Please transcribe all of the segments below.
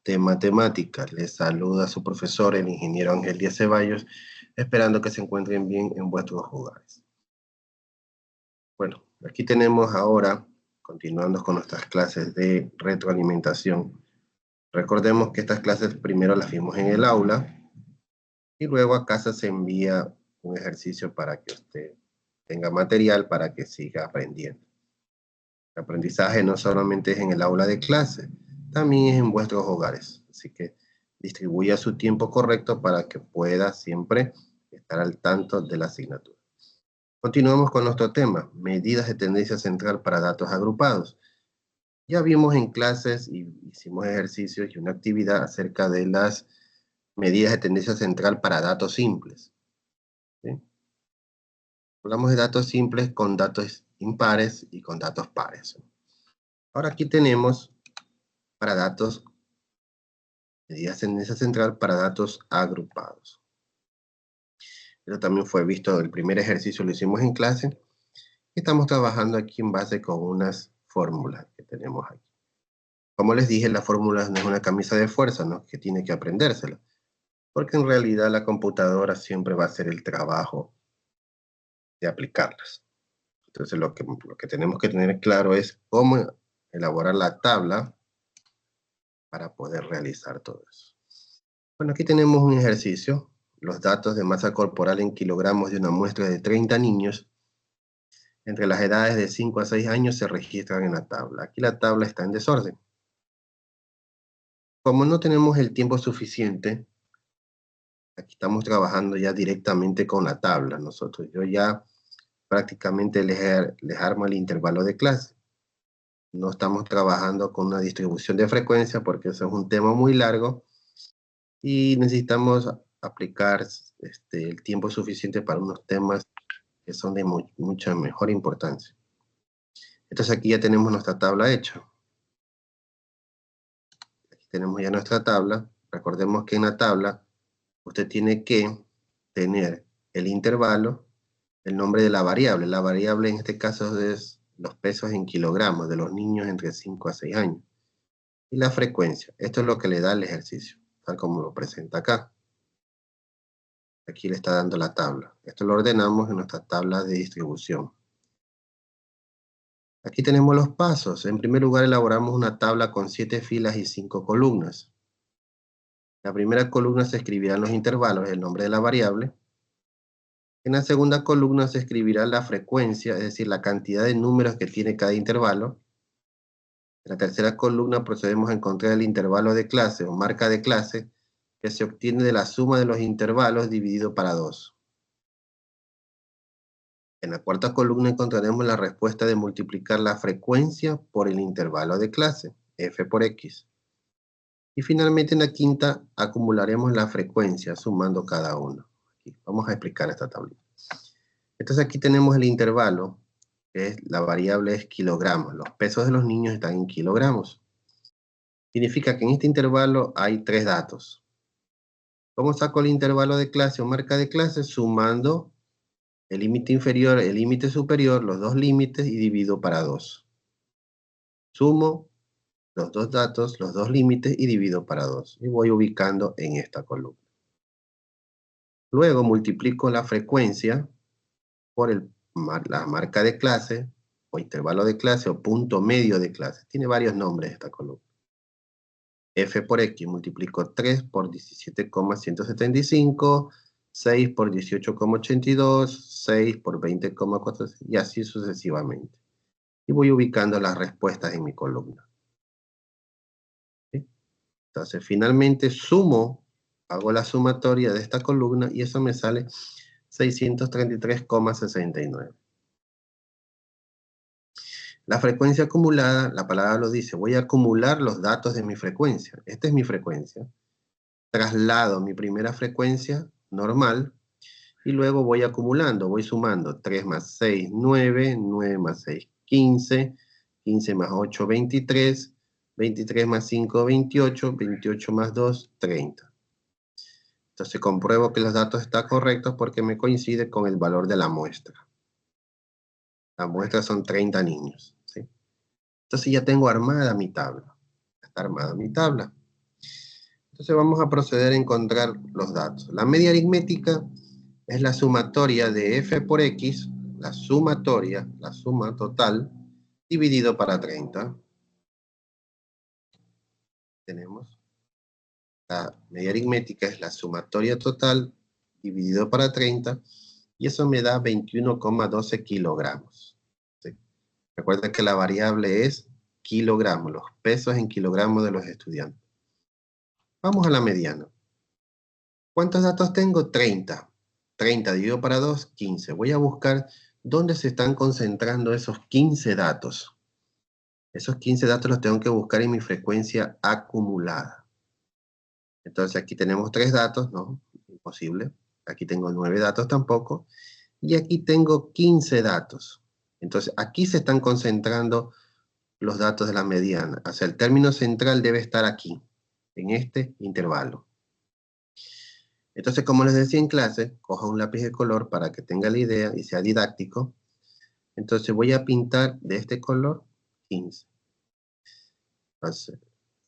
de matemáticas. Les saluda su profesor, el ingeniero Ángel Díaz Ceballos, esperando que se encuentren bien en vuestros hogares. Bueno, aquí tenemos ahora, continuando con nuestras clases de retroalimentación. Recordemos que estas clases primero las vimos en el aula y luego a casa se envía un ejercicio para que usted tenga material para que siga aprendiendo. El aprendizaje no solamente es en el aula de clase, también es en vuestros hogares. Así que distribuya su tiempo correcto para que pueda siempre estar al tanto de la asignatura. Continuamos con nuestro tema, medidas de tendencia central para datos agrupados. Ya vimos en clases y hicimos ejercicios y una actividad acerca de las medidas de tendencia central para datos simples. ¿Sí? Hablamos de datos simples con datos impares y con datos pares. Ahora aquí tenemos para datos, medidas de tendencia central para datos agrupados. Eso también fue visto, el primer ejercicio lo hicimos en clase. Estamos trabajando aquí en base con unas fórmulas que tenemos aquí. Como les dije, la fórmula no es una camisa de fuerza, ¿no? Que tiene que aprendérsela. Porque en realidad la computadora siempre va a hacer el trabajo de aplicarlas. Entonces lo que tenemos que tener claro es cómo elaborar la tabla para poder realizar todo eso. Bueno, aquí tenemos un ejercicio. Los datos de masa corporal en kilogramos de una muestra de 30 niños entre las edades de 5 a 6 años se registran en la tabla. Aquí la tabla está en desorden. Como no tenemos el tiempo suficiente, aquí estamos trabajando ya directamente con la tabla. Yo ya prácticamente les armo el intervalo de clase. No estamos trabajando con una distribución de frecuencia porque eso es un tema muy largo y necesitamos aplicar el tiempo suficiente para unos temas que son de mucha mejor importancia. Entonces aquí ya tenemos nuestra tabla hecha. Aquí tenemos ya nuestra tabla. Recordemos que en la tabla usted tiene que tener el intervalo, el nombre de la variable. La variable en este caso es los pesos en kilogramos de los niños entre 5 a 6 años. Y la frecuencia. Esto es lo que le da el ejercicio, tal como lo presenta acá. Aquí le está dando la tabla. Esto lo ordenamos en nuestra tabla de distribución. Aquí tenemos los pasos. En primer lugar, elaboramos una tabla con 7 filas y 5 columnas. En la primera columna se escribirán los intervalos, el nombre de la variable. En la segunda columna se escribirá la frecuencia, es decir, la cantidad de números que tiene cada intervalo. En la tercera columna procedemos a encontrar el intervalo de clase o marca de clase que se obtiene de la suma de los intervalos dividido para 2. En la cuarta columna encontraremos la respuesta de multiplicar la frecuencia por el intervalo de clase, f por x. Y finalmente en la quinta acumularemos la frecuencia sumando cada uno. Aquí vamos a explicar esta tablita. Entonces aquí tenemos el intervalo, que es, la variable es kilogramos. Los pesos de los niños están en kilogramos. Significa que en este intervalo hay 3 datos. ¿Cómo saco el intervalo de clase o marca de clase? Sumando el límite inferior, el límite superior, los dos límites y divido para 2. Sumo los dos datos, los dos límites y divido para 2. Y voy ubicando en esta columna. Luego multiplico la frecuencia por la marca de clase o intervalo de clase o punto medio de clase. Tiene varios nombres esta columna. F por X multiplico 3 por 17,175, 6 por 18,82, 6 por 20,4 y así sucesivamente. Y voy ubicando las respuestas en mi columna. ¿Sí? Entonces finalmente sumo, hago la sumatoria de esta columna y eso me sale 633,69. La frecuencia acumulada, la palabra lo dice, voy a acumular los datos de mi frecuencia. Esta es mi frecuencia. Traslado mi primera frecuencia normal y luego voy acumulando, voy sumando 3 más 6, 9, 9 más 6, 15, 15 más 8, 23, 23 más 5, 28, 28 más 2, 30. Entonces compruebo que los datos están correctos porque me coincide con el valor de la muestra. La muestra son 30 niños, ¿sí? Entonces ya tengo armada mi tabla. Está armada mi tabla. Entonces vamos a proceder a encontrar los datos. La media aritmética es la sumatoria de f por x, la sumatoria, la suma total, dividido para 30. Tenemos la media aritmética es la sumatoria total dividido para 30, y eso me da 21,12 kilogramos. ¿Sí? Recuerda que la variable es kilogramos, los pesos en kilogramos de los estudiantes. Vamos a la mediana. ¿Cuántos datos tengo? 30. 30 dividido para 2, 15. Voy a buscar dónde se están concentrando esos 15 datos. Esos 15 datos los tengo que buscar en mi frecuencia acumulada. Entonces aquí tenemos 3 datos, no, imposible. Aquí tengo 9 datos tampoco. Y aquí tengo 15 datos. Entonces aquí se están concentrando los datos de la mediana. O sea, el término central debe estar aquí, en este intervalo. Entonces, como les decía en clase, coja un lápiz de color para que tenga la idea y sea didáctico. Entonces voy a pintar de este color 15. Entonces,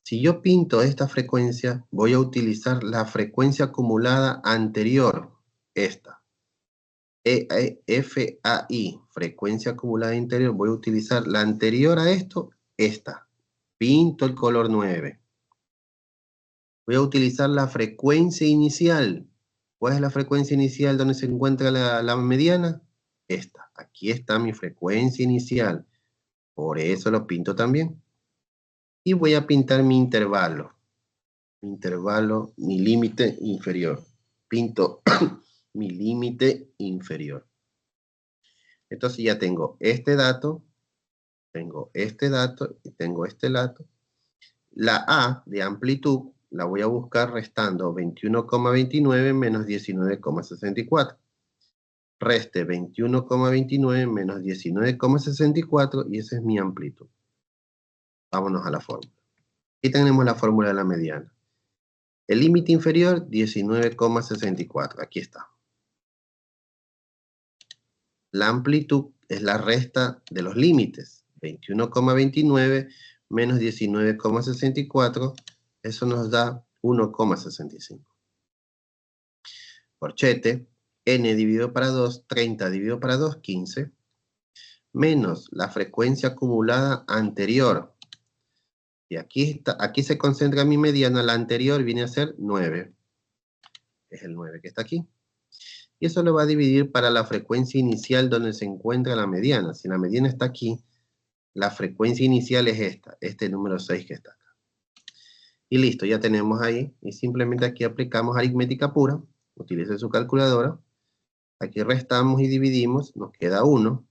si yo pinto esta frecuencia, voy a utilizar la frecuencia acumulada anterior, esta. FAI, frecuencia acumulada anterior, voy a utilizar la anterior a esto, esta. Pinto el color 9. Voy a utilizar la frecuencia inicial. ¿Cuál es la frecuencia inicial donde se encuentra la mediana? Esta. Aquí está mi frecuencia inicial. Por eso lo pinto también. Y voy a pintar mi intervalo. Mi intervalo, mi límite inferior. Pinto mi límite inferior. Entonces ya tengo este dato y tengo este dato. La A de amplitud la voy a buscar restando 21,29 menos 19,64. Reste 21,29 menos 19,64 y esa es mi amplitud. Vámonos a la fórmula. Aquí tenemos la fórmula de la mediana. El límite inferior, 19,64. Aquí está. La amplitud es la resta de los límites. 21,29 menos 19,64. Eso nos da 1,65. Corchete, n dividido para 2, 30 dividido para 2, 15. Menos la frecuencia acumulada anterior. Y aquí se concentra mi mediana, la anterior viene a ser 9. Es el 9 que está aquí. Y eso lo va a dividir para la frecuencia inicial donde se encuentra la mediana. Si la mediana está aquí, la frecuencia inicial es esta, este número 6 que está acá. Y listo, ya tenemos ahí. Y simplemente aquí aplicamos aritmética pura. Utilice su calculadora. Aquí restamos y dividimos. Nos queda 1.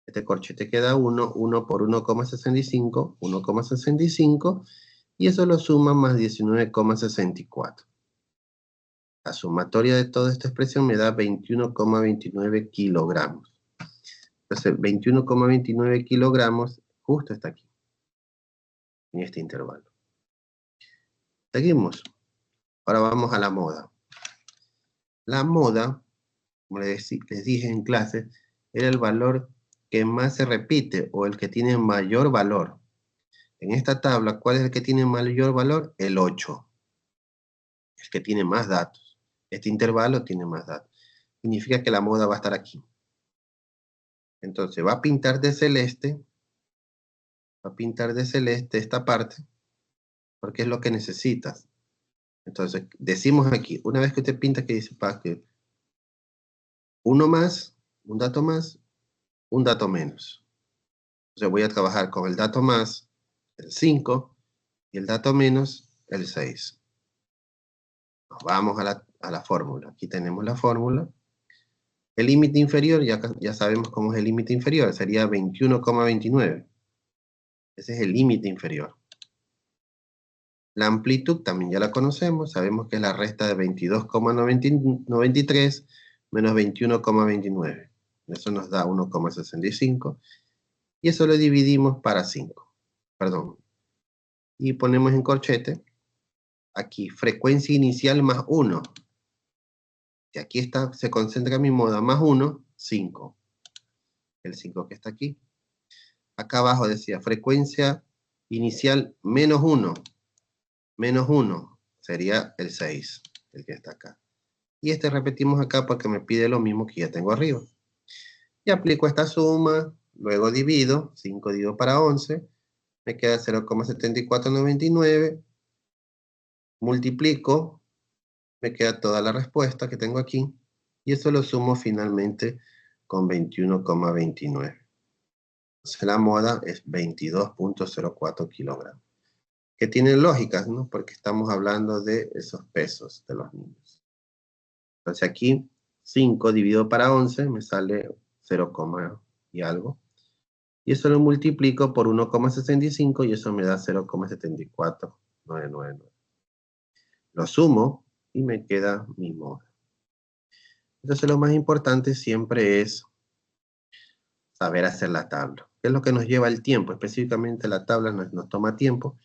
Este corchete queda 1. 1 por 1,65. 1,65. Y eso lo suma más 19,64. La sumatoria de toda esta expresión me da 21,29 kilogramos. Entonces, 21,29 kilogramos justo está aquí, en este intervalo. Seguimos. Ahora vamos a la moda. La moda, como les dije en clase, era el valor que más se repite o el que tiene mayor valor. En esta tabla, ¿cuál es el que tiene mayor valor? El 8. El que tiene más datos. Este intervalo tiene más datos. Significa que la moda va a estar aquí. Entonces, va a pintar de celeste esta parte, porque es lo que necesitas. Entonces, decimos aquí, una vez que usted pinta, que dice, para que uno más, un dato más, un dato menos. Entonces voy a trabajar con el dato más, el 5, y el dato menos, el 6. Nos vamos a la fórmula. Aquí tenemos la fórmula. El límite inferior, ya sabemos cómo es el límite inferior, sería 21,29. Ese es el límite inferior. La amplitud también ya la conocemos, sabemos que es la resta de 22,93 menos 21,29. Eso nos da 1,65. Y eso lo dividimos para 5. Perdón. Y ponemos en corchete, aquí, frecuencia inicial más 1. Y aquí está, se concentra mi moda, más 1, 5. El 5 que está aquí. Acá abajo decía, frecuencia inicial menos 1. Menos 1. sería el 6, el que está acá. Y este repetimos acá porque me pide lo mismo que ya tengo arriba. Y aplico esta suma, luego divido, 5 dividido para 11, me queda 0,7499, multiplico, me queda toda la respuesta que tengo aquí, y eso lo sumo finalmente con 21,29. Entonces la moda es 22,04 kilogramos. Que tienen lógicas, ¿no? Porque estamos hablando de esos pesos de los niños. Entonces aquí 5 dividido para 11 me sale 0, y algo. Y eso lo multiplico por 1,65 y eso me da 0,74999. Lo sumo y me queda mi moda. Entonces lo más importante siempre es saber hacer la tabla. ¿Qué es lo que nos lleva el tiempo? Específicamente la tabla nos toma tiempo,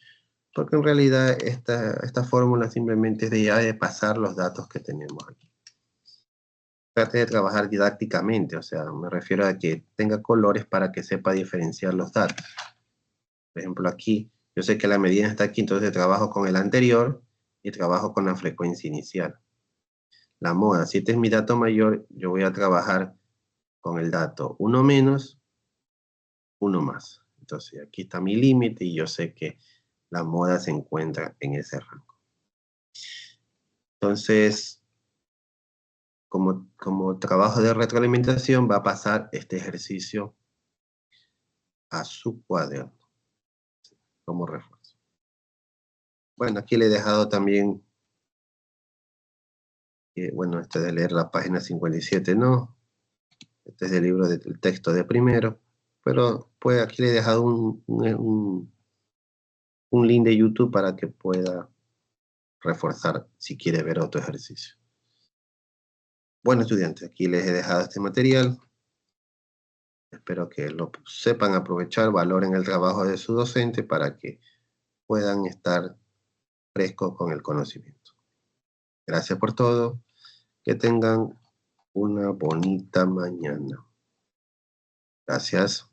porque en realidad esta fórmula simplemente es de pasar los datos que tenemos aquí. Trate de trabajar didácticamente, o sea, me refiero a que tenga colores para que sepa diferenciar los datos. Por ejemplo, aquí, yo sé que la medida está aquí, entonces trabajo con el anterior y trabajo con la frecuencia inicial. La moda, si este es mi dato mayor, yo voy a trabajar con el dato 1 menos, 1 más. Entonces, aquí está mi límite y yo sé que la moda se encuentra en ese rango. Entonces, como trabajo de retroalimentación, va a pasar este ejercicio a su cuaderno como refuerzo. Bueno, aquí le he dejado también, bueno, este de leer la página 57, no. Este es del libro del texto de primero. Pero pues aquí le he dejado un link de YouTube para que pueda reforzar si quiere ver otro ejercicio. Bueno, estudiantes, aquí les he dejado este material. Espero que lo sepan aprovechar, valoren el trabajo de su docente para que puedan estar frescos con el conocimiento. Gracias por todo. Que tengan una bonita mañana. Gracias.